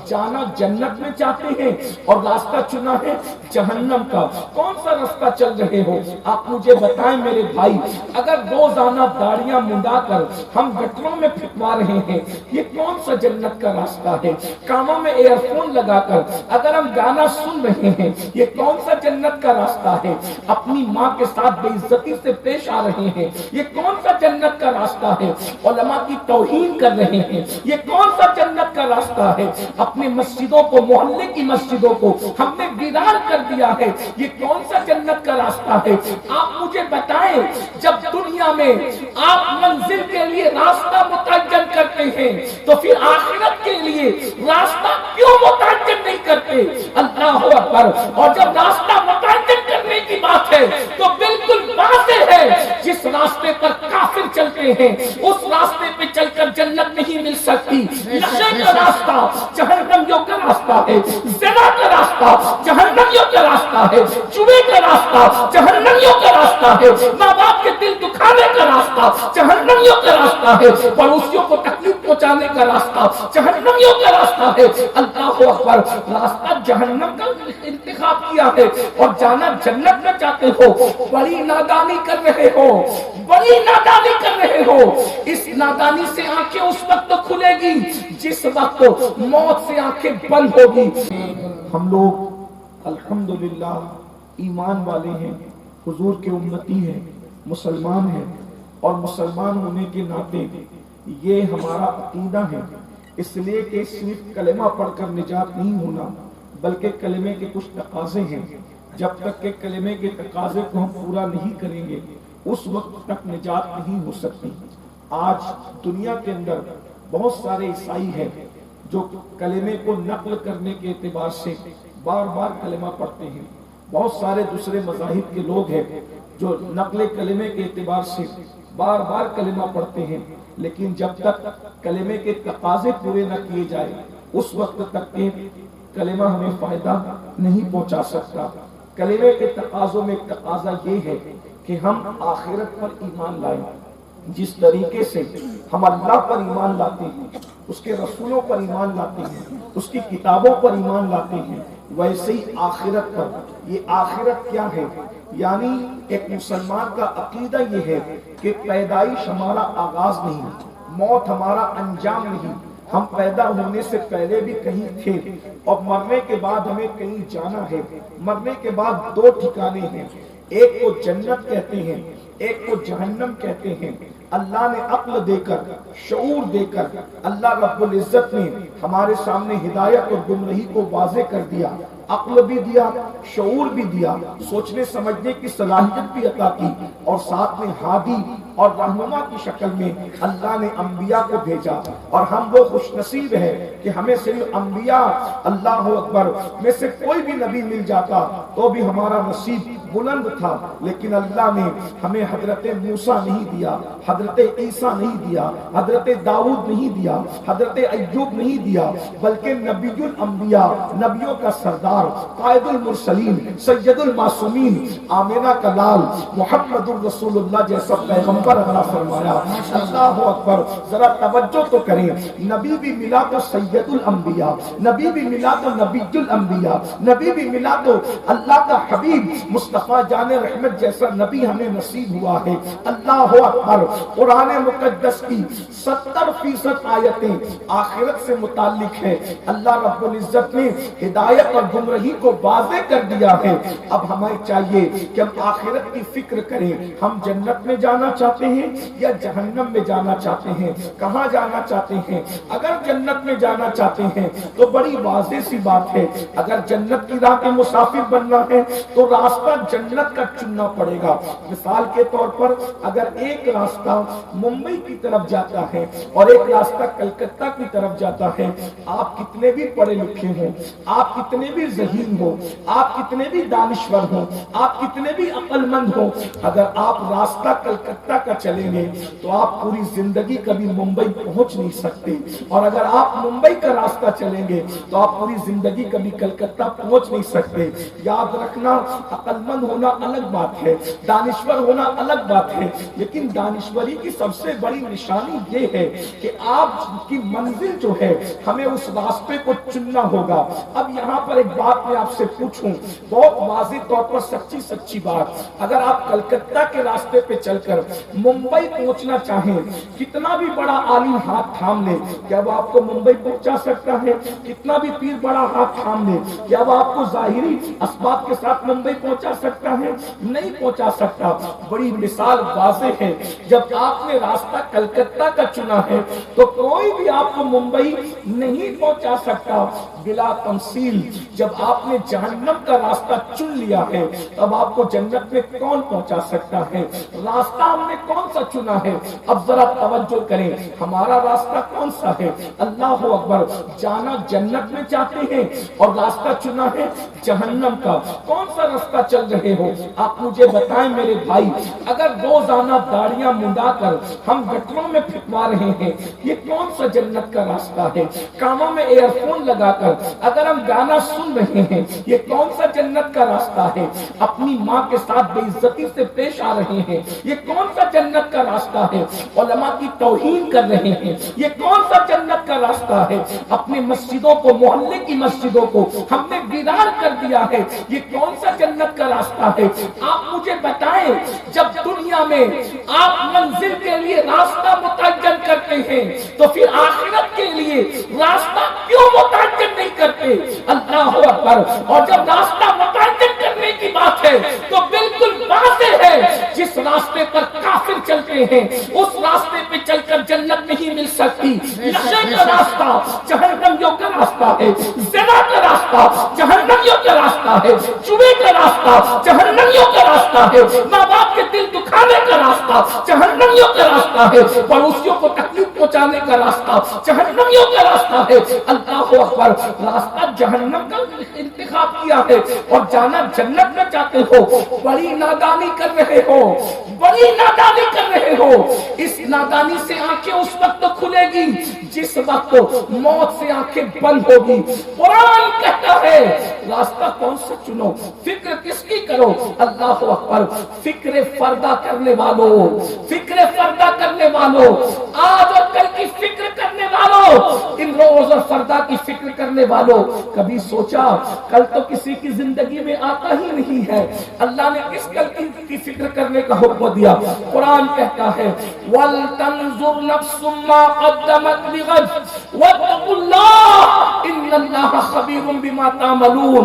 جانا جنت میں چاہتے ہیں اور راستہ چنا ہے جہنم کا، کون سا راستہ چل رہے ہو؟ آپ مجھے بتائیں میرے بھائی، اگر روزانہ داڑیاں منڈا کر ہم گٹروں میں پھینکوا رہے ہیں، یہ کون سا جنت کا راستہ ہے؟ کانوں میں ایئر فون لگا کر اگر ہم گانا سن رہے ہیں، یہ کون سا جنت کا راستہ ہے؟ اپنی ماں کے ساتھ بے عزتی سے پیش آ رہے ہیں، یہ کون سا جنت کا راستہ ہے؟ علماء کی توہین کر رہے ہیں، یہ کون سا جنت کا راستہ ہے؟ اپنے مسجدوں کو، محلے کی مسجدوں کو ہم نے ویران کر دیا ہے، یہ کون سا جنت کا راستہ ہے؟ آپ مجھے بتائیں، جب دنیا میں آپ منزل کے لیے راستہ متعین کرتے ہیں تو پھر آخرت کے لیے راستہ کیوں متعین نہیں کرتے؟ اللہ اکبر! اور جب راستہ متعین کرنے کی بات ہے تو بالکل واضح ہے، جس راستے پر کافر چلتے ہیں اس راستے پہ چل کر جنت نہیں مل سکتی۔ نشے کا راستہ جہنمیوں کا راستہ ہے، زنا کا راستہ جہنمیوں کا راستہ ہے، جوے کا راستہ جہنمیوں کا راستہ ہے، ماں باپ کے دل دکھانے کا راستہ جہنمیوں کا راستہ ہے، پڑوسیوں کو تکلیف پہنچانے کا راستہ جہنمیوں کا راستہ ہے۔ اللہ اکبر! راستہ جہنم کا انتخاب کیا ہے اور جانا جنت میں چاہتے ہو، بڑی نادانی کر رہے ہو، بڑی نادانی کر رہے ہو۔ اس نادانی سے آنکھیں اس وقت کھلے گی جس وقت موت سے آنکھیں بند ہوگی۔ ہم لوگ الحمدللہ ایمان والے ہیں، حضور کے امتی ہیں، مسلمان ہیں، اور مسلمان ہونے کے ناطے یہ ہمارا عقیدہ ہے، اس لیے کہ صرف کلمہ پڑھ کر نجات نہیں ہونا، بلکہ کلمے کے کچھ تقاضے ہیں۔ جب تک کہ کلمے کے تقاضے کو ہم پورا نہیں کریں گے اس وقت تک نجات نہیں ہو سکتی۔ آج دنیا کے اندر بہت سارے عیسائی ہیں جو کلمے کو نقل کرنے کے اعتبار سے بار بار کلمہ پڑھتے ہیں، بہت سارے دوسرے مذاہب کے لوگ ہیں جو نقل کلمے کے اعتبار سے بار بار کلمہ پڑھتے ہیں، لیکن جب تک کلمے کے تقاضے پورے نہ کیے جائے اس وقت تک کہ کلمہ ہمیں فائدہ نہیں پہنچا سکتا۔ کلمے کے تقاضوں میں ایک تقاضا یہ ہے کہ ہم آخرت پر ایمان لائیں۔ جس طریقے سے ہم اللہ پر ایمان لاتے ہیں، اس کے رسولوں پر ایمان لاتے ہیں، اس کی کتابوں پر ایمان لاتے ہیں، ویسے ہی آخرت پر۔ یہ آخرت کیا ہے؟ یعنی ایک مسلمان کا عقیدہ یہ ہے کہ پیدائش ہمارا آغاز نہیں، موت ہمارا انجام نہیں، ہم پیدا ہونے سے پہلے بھی کہیں تھے اور مرنے کے بعد ہمیں کہیں جانا ہے۔ مرنے کے بعد دو ٹھکانے ہیں، ایک کو جنت کہتے ہیں، ایک کو جہنم کہتے ہیں۔ اللہ نے عقل دے کر، شعور دے کر، اللہ رب العزت نے ہمارے سامنے ہدایت اور گمراہی کو واضح کر دیا، عقل بھی دیا، شعور بھی دیا، سوچنے سمجھنے کی صلاحیت بھی عطا کی، اور ساتھ میں ہادی اور رہنما کی شکل میں اللہ نے انبیاء کو بھیجا۔ اور ہم وہ خوش نصیب ہے کہ ہمیں صرف انبیاء، اللہ اکبر، میں سے کوئی بھی نبی مل جاتا تو بھی ہمارا نصیب بلند تھا، لیکن اللہ نے ہمیں حضرت موسیٰ نہیں دیا، حضرت عیسیٰ نہیں دیا، حضرت داؤد نہیں دیا، حضرت ایوب نہیں دیا، بلکہ نبی الانبیاء، نبیوں کا سردار، قائد المرسلین، سید المعصومین، آمینہ کا لال محمد الرسول اللہ جیسا پیغمبر عطا فرمایا۔ اللہ اکبر! ذرا توجہ تو کریں، نبی بھی ملا تو سید الانبیاء، نبی بھی ملا تو نبی الانبیاء، نبی بھی ملا تو اللہ کا حبیب مصطفیٰ جان رحمت جیسا نبی ہمیں نصیب ہوا ہے۔ اللہ اکبر! قرآن مقدس کی 70% آیتیں آخرت سے متعلق ہے۔ اللہ رب العزت نے ہدایت اور گمراہی کو واضح کر دیا ہے۔ اب ہمیں چاہیے کہ ہم آخرت کی فکر کریں، ہم جنت میں جانا چاہتے ہیں یا جہنم میں جانا چاہتے ہیں، کہاں جانا چاہتے ہیں؟ اگر جنت میں جانا چاہتے ہیں تو بڑی واضح سی بات ہے، اگر جنت کی راہ کے مسافر بننا ہے تو راستہ جنت کا چننا پڑے گا۔ مثال کے طور پر اگر ایک راستہ ممبئی کی طرف جاتا ہے اور ایک راستہ کلکتہ کی طرف جاتا ہے، آپ کتنے بھی پڑھے لکھے ہوں، آپ کتنے بھی ذہین ہو، آپ کتنے بھی دانشور ہو، آپ کتنے بھی عقل مند ہو، اگر آپ راستہ کلکتہ کا چلیں گے تو آپ پوری زندگی کبھی ممبئی پہنچ نہیں سکتے، اور اگر آپ ممبئی کا راستہ چلیں گے تو آپ پوری زندگی کبھی کلکتہ پہنچ نہیں سکتے۔ یاد رکھنا، عقل مند مند ہونا الگ بات ہے، دانشور ہونا الگ بات ہے، لیکن دانشوری کی سب سے بڑی نشانی یہ ہے کہ آپ کی منزل جو ہے ہمیں اس راستے کو چننا ہوگا۔ اب یہاں پر ایک بات میں آپ سے پوچھوں، بہت واضح طور پر سچی بات، اگر آپ کلکتہ کے راستے پہ چل کر ممبئی پہنچنا چاہیں، کتنا بھی بڑا عالم ہاتھ تھام لے، کیا وہ آپ کو ممبئی پہنچا سکتا ہے؟ کتنا بھی پیر بڑا ہاتھ تھام لے، کیا وہ آپ کو ظاہری اسباب کے ساتھ ممبئی پہنچا سکتا ہے؟ نہیں پہنچا سکتا۔ بڑی مثال واضح ہے، جب آپ نے راستہ کلکتہ کا چنا ہے تو کوئی بھی آپ کو ممبئی نہیں پہنچا سکتا۔ بلا تمثیل جب آپ نے جہنم کا راستہ چن لیا ہے، اب آپ کو جنت میں کون پہنچا سکتا ہے؟ راستہ ہم نے کون سا چنا ہے؟ اب ذرا توجہ کریں، ہمارا راستہ کون سا ہے؟ اللہ اکبر، جانا جنت میں چاہتے ہیں اور راستہ چنا ہے جہنم کا۔ کون سا راستہ چل رہے ہو آپ مجھے بتائیں میرے بھائی۔ اگر روزانہ داڑیاں منڈا کر ہم گٹروں میں پھینکوا رہے ہیں، یہ کون سا جنت کا راستہ ہے؟ کانوں میں ایئر فون لگا کر اگر ہم گانا سن رہے ہیں، یہ کون سا جنت کا راستہ ہے؟ اپنی ماں کے ساتھ بے عزتی سے پیش آ رہے ہیں، یہ کون سا جنت کا راستہ ہے؟ علماء کی توہین کر رہے ہیں، یہ کون سا جنت کا راستہ ہے؟ اپنی مسجدوں کو، محلے کی مسجدوں کو ہم نے ویران کر دیا ہے، یہ کون سا جنت کا راستہ ہے؟ آپ مجھے بتائیں، جب دنیا میں آپ منزل کے لیے راستہ متعین کرتے ہیں تو پھر آخرت کے لیے راستہ کیوں متعین نہیں کرتے؟ اللہ اکبر۔ اور جب راستہ متعین کرنے کی بات ہے تو بالکل واضح ہے، جس راستے پر کافر چلتے ہیں اس راستے پہ چل کر جنت نہیں مل سکتی۔ نشے کا راستہ جہنمیوں کا راستہ ہے، زنا کا راستہ جہنمیوں کا راستہ ہے، چوری کا راستہ جہنمیوں کا راستہ ہے، ماں باپ کے دل دکھانے کا راستہ جہنمیوں کا راستہ ہے، پڑوسیوں کو تکلیف پہنچانے کا راستہ جہنمیوں کا راستہ ہے۔ اللہ اکبر، راستہ جہنم کا انتخاب کیا ہے اور جانا جنت میں چاہتے ہو، بڑی نادانی کر رہے ہو، بڑی نادانی کر رہے ہو۔ اس نادانی سے آنکھیں اس وقت کھلے گی جس وقت موت سے آنکھیں بند ہوگی۔ قرآن کہتا ہے راستہ کون سا چنو، فکر کس کی کرو؟ اللہ اکبر، فکر فردہ کرنے والوں، فکر فردہ کرنے والوں، آج اور کل کی فکر کرنے والوں، ان روز اور فردہ کی فکر کرنے والوں، کبھی سوچا کل تو کسی کی زندگی میں آتا ہی نہیں ہے، اللہ نے کس کل کی فکر کرنے کا حکم دیا؟ قرآن کہتا ہے وَلْتَنْظُرْ نَفْسٌ مَا قَدَّمَتْ لِغَدٍ وَاتَّقُوا اللَّهَ إِنَّ اللَّهَ خَبِيرٌ بِمَا تَعْمَلُونَ۔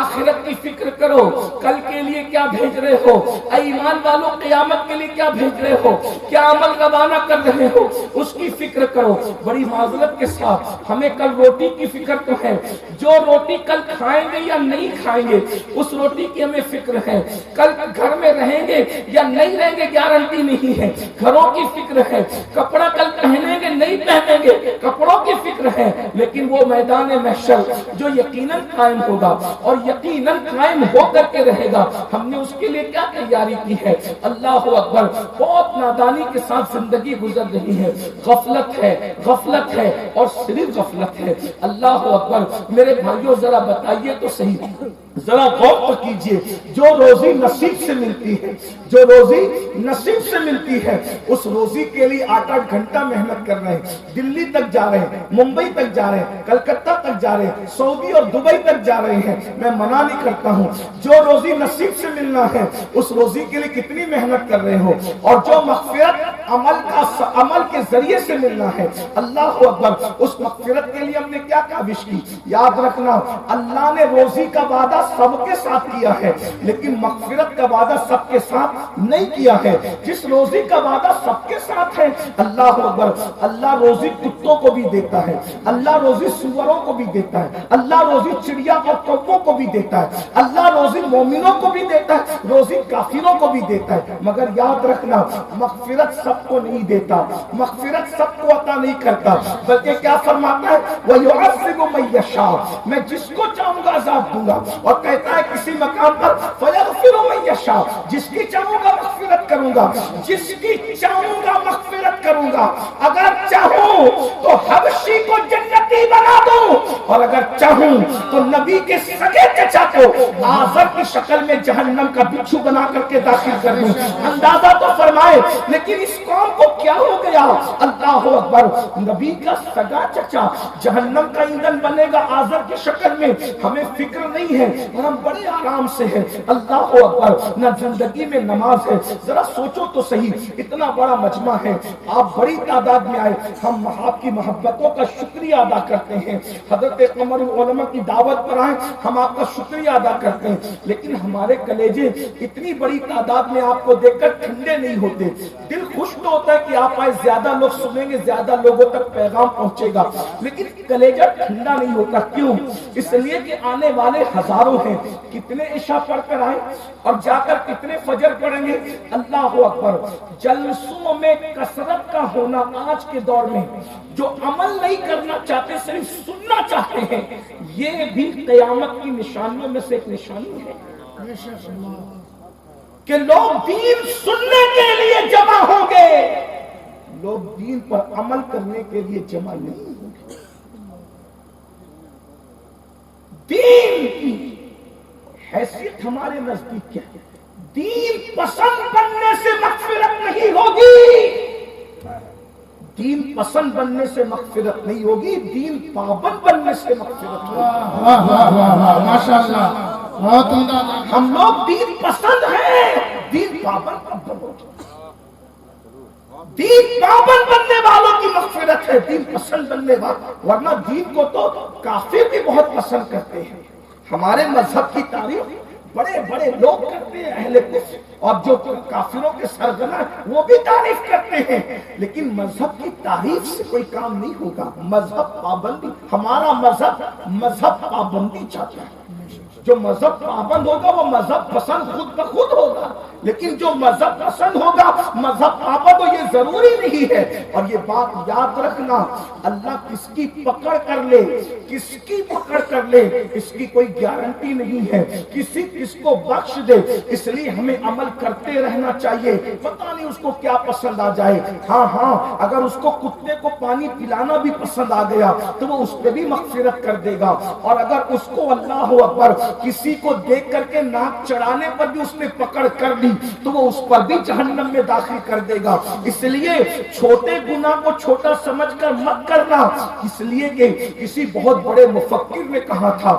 آخرت کی فکر کرو، کل کے لیے کیا بھیج رہے ہو؟ اے ایمان والوں، قیامت کے لیے کیا بھیج رہے ہو؟ کیا عمل روانہ کر رہے ہو؟ اس کی فکر کرو۔ بڑی معذرت کے ساتھ ہمیں کل روٹی کی فکر تو ہے، جو روٹی کل کھائیں گے یا نہیں کھائیں گے اس روٹی کی ہمیں فکر ہے، کل گھر میں رہیں گے یا نہیں رہیں گے گارنٹی نہیں ہے، گھروں کی فکر ہے، کپڑا کل پہنیں گے نہیں پہنیں گے کپڑوں کی فکر ہے، لیکن وہ میدان محشر جو یقیناً قائم ہوگا اور یقیناً قائم ہو کر کے رہے گا، ہم نے اس کے لیے کیا تیاری کی ہے؟ اللہ اکبر، بہت نادانی کے ساتھ زندگی گزر رہی ہے، غفلت ہے، غفلت ہے اور صرف غفلت ہے۔ اللہ اکبر، میرے بھائیوں ذرا بتائیے تو صحیح، ذرا غور تو کیجئے، جو روزی نصیب سے ملتی ہے، جو روزی نصیب سے ملتی ہے، اس روزی کے لیے 8-8 گھنٹہ محنت کر رہے ہیں، دلی تک جا رہے ہیں، ممبئی تک جا رہے ہیں، کلکتہ تک جا رہے ہیں، سعودی اور دبئی تک جا رہے ہیں۔ میں منع نہیں کرتا ہوں، جو روزی نصیب سے ملنا ہے اس روزی کے لیے کتنی محنت کر رہے ہو، اور جو مغفرت عمل کے ذریعے سے ملنا ہے، اللہ اکبر، اس مغفرت کے لیے ہم نے کیا کاوش کی؟ یاد رکھنا، اللہ نے روزی کا وعدہ سب کے ساتھ کیا ہے لیکن مغفرت کا وعدہ سب کے ساتھ نہیں کیا ہے۔ جس روزی کا وعدہ سب کے ساتھ ہے، اللہ اکبر، اللہ روزی کتوں کو بھی دیتا ہے، اللہ روزی سوروں کو بھی دیتا ہے، اللہ روزی چڑیا اور کووں کو بھی دیتا ہے، اللہ روزی مومنوں کو بھی دیتا ہے، روزی کافروں کو بھی دیتا ہے، مگر یاد رکھنا مغفرت سب کو نہیں دیتا، مغفرت سب کو عطا نہیں کرتا، بلکہ کیا فرماتا ہے وَيُعَذِّبُ مَن يَشَاءُ، میں جس کو چاہوں گا عذاب دوں گا، اور کہتا ہے کسی مقام پر فَيَغْفِرُ مَن يَشَاءُ، جس کی چاہوں گا مغفرت کروں گا، جس کی چاہوں گا مغفرت کروں گا، اگر چاہوں تو حبشی کو جنتی بنا دوں اور اگر چاہوں تو نبی کے سگے چچا کو آزر کی شکل میں جہنم کا بچھو بنا کر کے داخل کر دوں. اندازہ تو فرمائے لیکن اس قوم کو کیا ہو گیا. اللہ اکبر. نبی کا سگا چچا جہنم کا ایندھن بنے گا آزر کی شکل میں. ہمیں فکر نہیں ہے اور ہم بڑے آرام سے ہیں. اللہ اکبر. نہ زندگی میں نماز ہے. ذرا سوچو تو صحیح, اتنا بڑا مجمع ہے, آپ بڑی تعداد میں آئے, ہم آپ کی محبتوں کا شکریہ ادا کرتے ہیں. حضرت قمر العلماء کی دعوت پر آئے, ہم آپ کا شکریہ ادا کرتے ہیں, لیکن ہمارے کلیجے اتنی بڑی تعداد میں آپ کو دیکھ کر ٹھنڈے نہیں ہوتے. دل خوش تو ہوتا ہے کہ آپ آئے, زیادہ لوگ سنیں گے, زیادہ لوگوں تک پیغام پہنچے گا, لیکن کلیجہ ٹھنڈا نہیں ہوتا. کیوں؟ اس لیے کہ آنے والے ہزاروں ہیں. کتنے عشاء پڑھ کر آئے اور جا کر کتنے فجر پڑھیں گے. اللہ اکبر. جلسوں میں کثرت کا ہونا آج کے دور میں, جو عمل نہیں کرنا چاہتے صرف سننا چاہتے ہیں, یہ بھی قیامت کی نشانیوں میں سے ایک نشانی ہے کہ لوگ دین سننے کے لیے جمع ہوں گے, لوگ دین پر عمل کرنے کے لیے جمع نہیں ہوں گے. دین کی حیثیت ہمارے نزدیک کیا ہے؟ دین پسند بننے سے مغفرت نہیں ہوگی. دین پسند بننے سے مغفرت نہیں ہوگی, دین پابند بننے سے مغفرت ہوگی. ماشاءاللہ, بہت عمدہ. ہم لوگ دین پسند ہیں, دین پابند ہوگی. دین پابند بننے والوں کی مغفرت ہے, دین پسند بننے والوں. ورنہ دین کو تو کافر بھی بہت پسند کرتے ہیں. ہمارے مذہب کی تعریف بڑے بڑے لوگ کرتے ہیں, اہل کفر, اور جو کافروں کے سرغنہ وہ بھی تعریف کرتے ہیں, لیکن مذہب کی تعریف سے کوئی کام نہیں ہوگا. مذہب پابندی, ہمارا مذہب پابندی چاہتا ہے. جو مذہب پابند ہوگا وہ مذہب پسند خود بخود ہوگا, لیکن جو مذہب پسند ہوگا مذہب پابند ہو یہ ضروری نہیں ہے. اور یہ بات یاد رکھنا, اللہ کس کی پکڑ کر لے, کس کی پکڑ کر لے, اس کی کوئی گارنٹی نہیں ہے. کسی کس کو بخش دے, اس لیے ہمیں عمل کرتے رہنا چاہیے. پتہ نہیں اس کو کیا پسند آ جائے. ہاں, اگر اس کو کتے کو پانی پلانا بھی پسند آ گیا تو وہ اس پہ بھی مغفرت کر دے گا, اور اگر اس کو اللہ اکبر کسی کو دیکھ کر کے ناک چڑھانے پر بھی اس نے پکڑ کر دی تو وہ اس پر بھی جہنم میں داخل کر دے گا. اس لیے چھوٹے گناہ کو چھوٹا سمجھ کر مت کرنا, اس لیے کہ کسی بہت بڑے مفکر نے کہا تھا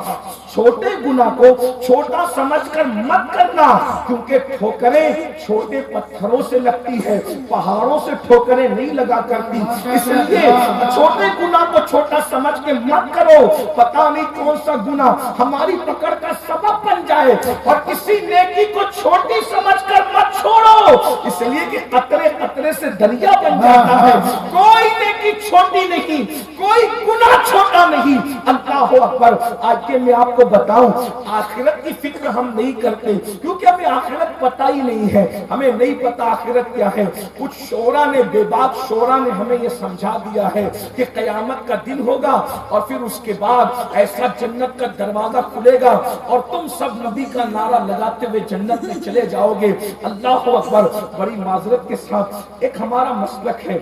چھوٹے گناہ کو چھوٹا سمجھ کر مت کرنا, کیونکہ ٹھوکریں چھوٹے پتھروں سے لگتی ہے, پہاڑوں سے ٹھوکریں نہیں لگا کرتی. اس لیے چھوٹے گناہ کو چھوٹا سمجھ کے مت کرو, پتہ نہیں کون سا گناہ ہماری پکڑ کا سبب بن جائے. اور کسی نیکی کو چھوٹی سمجھ کر مت چھوڑو, اس لیے کہ قطرے قطرے سے دریا بن جاتا ہے. کوئی نیکی چھوٹی نہیں, کوئی گناہ چھوٹا نہیں. اللہ اکبر. آج کے میں آپ کو بتاؤں, آخرت کی فکر ہم نہیں کرتے کیونکہ ہمیں آخرت پتہ ہی نہیں ہے. ہمیں نہیں پتا آخرت کیا ہے. کچھ شعرا نے, بے باک شعرا نے ہمیں یہ سمجھا دیا ہے کہ قیامت کا دن ہوگا اور پھر اس کے بعد ایسا جنت کا دروازہ کھلے گا اور تم سب نبی کا نعرہ لگاتے ہوئے جنت میں چلے جاؤ گے. اللہ اکبر. بڑی معذرت کے ساتھ ایک ہمارا مسلک ہے,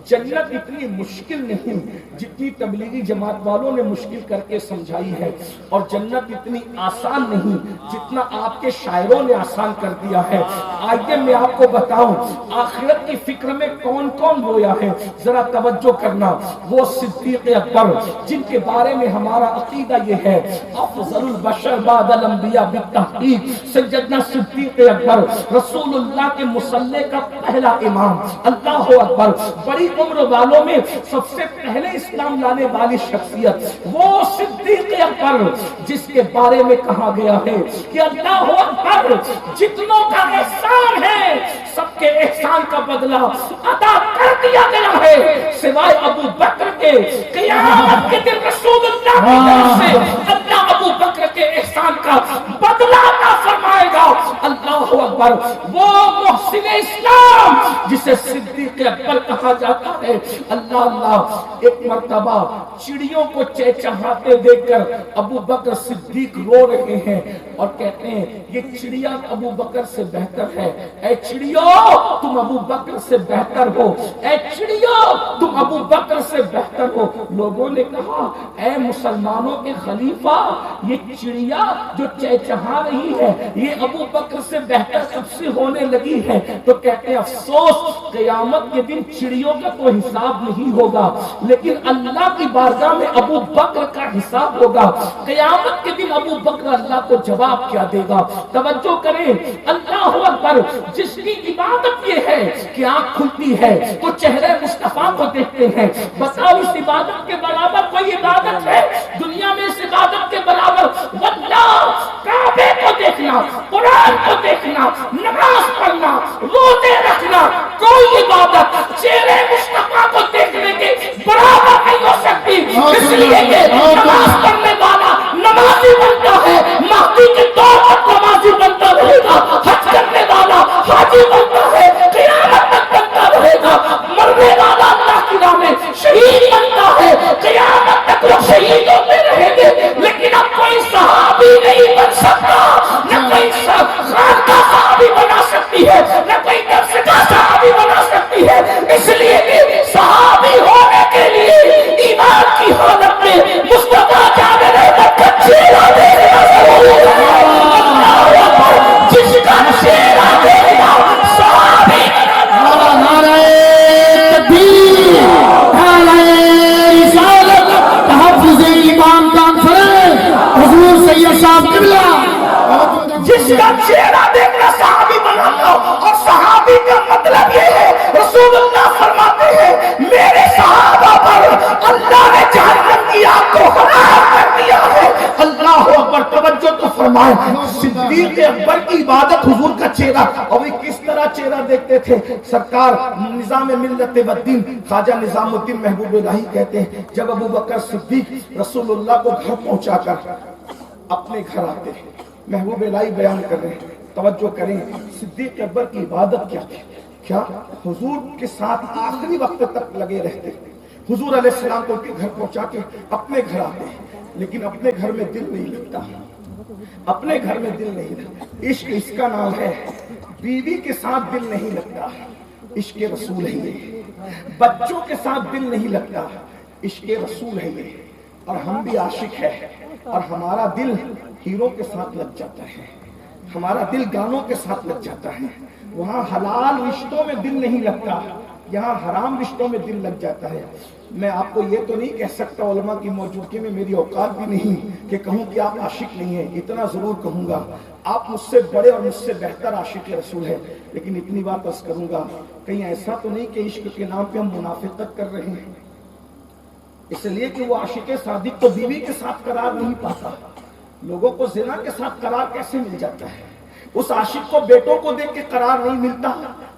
جنت اتنی مشکل نہیں جتنی تبلیغی جماعت والوں نے مشکل کر کے سمجھائی ہے, اور جنت اتنی آسان نہیں جتنا آپ کے شاعروں نے آسان کر دیا ہے. آئیے میں آپ کو بتاؤں آخرت کی فکر میں کون کون رویا ہے, ذرا توجہ کرنا. وہ صدیق اکبر جن کے بارے میں ہمارا عقیدہ یہ ہے افضل البشر بعد الانبیاء بالتحقیق, سیدنا صدیق اکبر رسول اللہ کے مصلی کا پہلا امام. اللہ اکبر. بڑی عمر والوں میں سب سے پہلے اسلام لانے والی شخصیت وہ صدیق اکبر جس کے بارے میں کہا گیا ہے کہ اللہ اکبر, جتنوں کا احسان ہے سب کے احسان کا بدلہ ادا کر دیا گیا ہے سوائے ابو بکر کے. قیامت کے دن رسول اللہ کی طرف سے اللہ ابو بکر کے احسان کا بدلہ عطا فرمائے گا. اللہ اکبر. وہ محسن اسلام جسے صدیق صدیق اکبر کہا جاتا ہے۔ اللہ اللہ، ایک مرتبہ چڑیوں کو چہچہاتے دیکھ کر ابو بکر صدیق رو رہے ہیں اور کہتے ہیں یہ چڑیا ابو بکر سے بہتر ہے۔ اے چڑیوں تم ابو بکر سے بہتر ہو، اے چڑیوں تم ابو بکر سے بہتر ہو۔ لوگوں نے کہا اے مسلمانوں کے خلیفہ، یہ چڑیا جو چہچہا رہی ہے یہ ابو بکر سے بہتر کب سے ہونے لگی ہے؟ تو کہتے ہیں افسوس، قیامت کے دن چڑیوں کا تو حساب نہیں ہوگا، لیکن اللہ کی بارگاہ میں ابو بکر کا حساب ہوگا۔ قیامت کے دن ابو بکر اللہ کو جواب کیا دے گا؟ توجہ کریں، اللہ اکبر۔ جس کی عبادت یہ ہے کہ آنکھ کھلتی ہے تو چہرے مصطفیٰ کو دیکھتے ہیں، بتاؤ اس عبادت کے برابر کوئی عبادت ہے دنیا میں؟ اس عبادت کے برابر واللہ کعبے کو دیکھنا، قرآن کو دیکھنا، نماز پڑھنا، روزے رکھنا، کوئی عبادت چہرے مصطفیٰ کو دیکھنے کے برابر نہیں ہو سکتی۔ اس لیے کہ نماز پڑھنے والا نمازی بنتا ہے، مہدی کے طور پر نمازی بنتا رہے گا، حج کرنے والا حاجی بنتا ہے، قیامت تک بنتا رہے گا، مرنے والا اللہ کی راہ میں شہید بنتا ہے، قیامت تک لوگ شہید ہوتے رہیں گے۔ لیکن اب کوئی صحابی نہیں بن سکتا، نہ کوئی خان کا صحابی بنا سکتی ہے، نہ کوئی نفس کا صحابی بنا سکتی ہے۔ اس لیے کہ صحابی ہونے کے لیے ایمان کی حالت میں مصطفیٰ جامع رحمت کا چہرہ دیکھنا ضروری ہے۔ اللہ اکبر، جس کا چہرہ دیکھنا صحابی نعرہ تکبیر، نعرہ رسالت، تحفظ ایمان کانفرنس، حضور سید صاحب قبلہ، جس کا چہرہ دیکھنا صحابی بنانا۔ اور صحابی کا مطلب یہ ہے، رسول اللہ فرماتے ہیں میرے صحابہ پر اللہ نے جہنم کی آگ کو حرام کر دیا ہے۔ اللہ اکبر، توجہ تو فرمائیں۔ صدیق اکبر کی عبادت حضور کا چہرہ، اور وہ کس طرح چہرہ دیکھتے تھے؟ سرکار نظام ملت و دین خواجہ نظام الدین محبوب الہی کہتے ہیں جب ابو بکر صدیق رسول اللہ کو گھر پہنچا کر اپنے گھر آتے ہیں، محبوب الہی بیان کر رہے ہیں، توجہ کریں، صدیق اکبر کی عبادت کیا تھی؟ کیا حضور کے ساتھ آخری وقت تک لگے رہتے؟ حضور علیہ السلام کو ان کے گھر پہنچا کے اپنے گھر آتے ہیں، لیکن اپنے گھر میں دل نہیں لگتا، اپنے گھر میں دل نہیں لگتا۔ عشق اس کا نام ہے، بیوی کے ساتھ دل نہیں لگتا، عشق رسول ہے یہ۔ بچوں کے ساتھ دل نہیں لگتا، عشق رسول ہے یہ۔ اور ہم بھی عاشق ہیں، اور ہمارا دل ہیروں کے ساتھ لگ جاتا ہے، ہمارا دل گانوں کے ساتھ لگ جاتا ہے۔ وہاں حلال رشتوں میں دل نہیں لگتا، یہاں حرام رشتوں میں دل لگ جاتا ہے۔ میں آپ کو یہ تو نہیں کہہ سکتا، علماء کی موجودگی میں میری اوقات بھی نہیں کہ کہوں کہ آپ عاشق نہیں ہیں، اتنا ضرور کہوں گا آپ مجھ سے بڑے اور مجھ سے بہتر عاشق رسول ہیں، لیکن اتنی بات عرض کروں گا، کہیں ایسا تو نہیں کہ عشق کے نام پہ ہم منافقت کر رہے ہیں، اس لیے کہ وہ عاشق صادق تو بیوی کے ساتھ قرار نہیں پاتا، لوگوں کو زنا کے ساتھ قرار کیسے مل جاتا ہے؟ اس عاشق کو بیٹوں کو دیکھ کے قرار نہیں ملتا،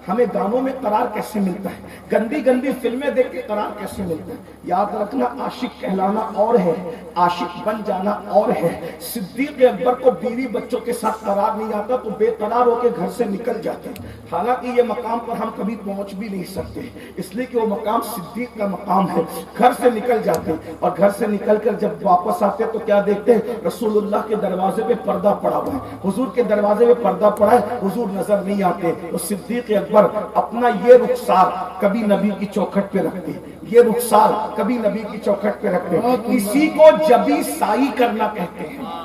ہمیں گانوں میں قرار کیسے ملتا ہے؟ گندی گندی فلمیں دیکھ کے قرار کیسے ملتا ہے؟ یاد رکھنا، عاشق کہلانا اور ہے، عاشق بن جانا اور ہے۔ صدیق اکبر کو بیوی بچوں کے ساتھ قرار نہیں آتا تو بے قرار ہو کے گھر سے نکل جاتے، حالانکہ یہ مقام پر ہم کبھی پہنچ بھی نہیں سکتے، اس لیے کہ وہ مقام صدیق کا مقام ہے۔ گھر سے نکل جاتے، اور گھر سے نکل کر جب واپس آتے تو کیا دیکھتے ہیں؟ رسول اللہ کے دروازے پہ پردہ پڑا ہوا ہے، حضور کے دروازے پہ پردہ پڑا ہے، حضور نظر نہیں آتے۔ تو صدیق اکبر اپنا یہ رخسار کبھی نبی کی چوکھٹ پہ رکھتے، یہ رخسار کبھی نبی کی چوکھٹ پہ رکھتے، اسی کو جبی سائی کرنا کہتے ہیں۔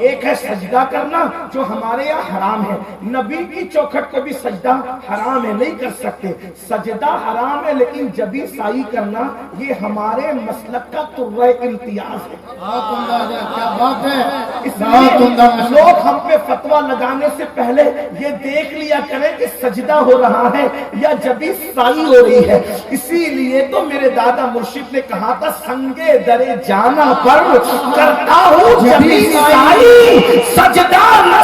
ایک ہے سجدہ کرنا جو ہمارے یہاں حرام ہے، نبی کی چوکھٹ کو بھی سجدہ حرام ہے، نہیں کر سکتے، سجدہ حرام ہے، لیکن جبی سائی کرنا یہ ہمارے مسلک کا ترہ امتیاز ہے۔ کیا بات ہے، اس لیے لوگ ہم پہ فتویٰ لگانے سے پہلے یہ دیکھ لیا کریں کہ سجدہ ہو رہا ہے یا جبی سائی ہو رہی ہے۔ اسی لیے تو میرے دادا مرشد نے کہا تھا سنگے درے جانا پر کرتا ہوں جبی سائی، سجدہ نہ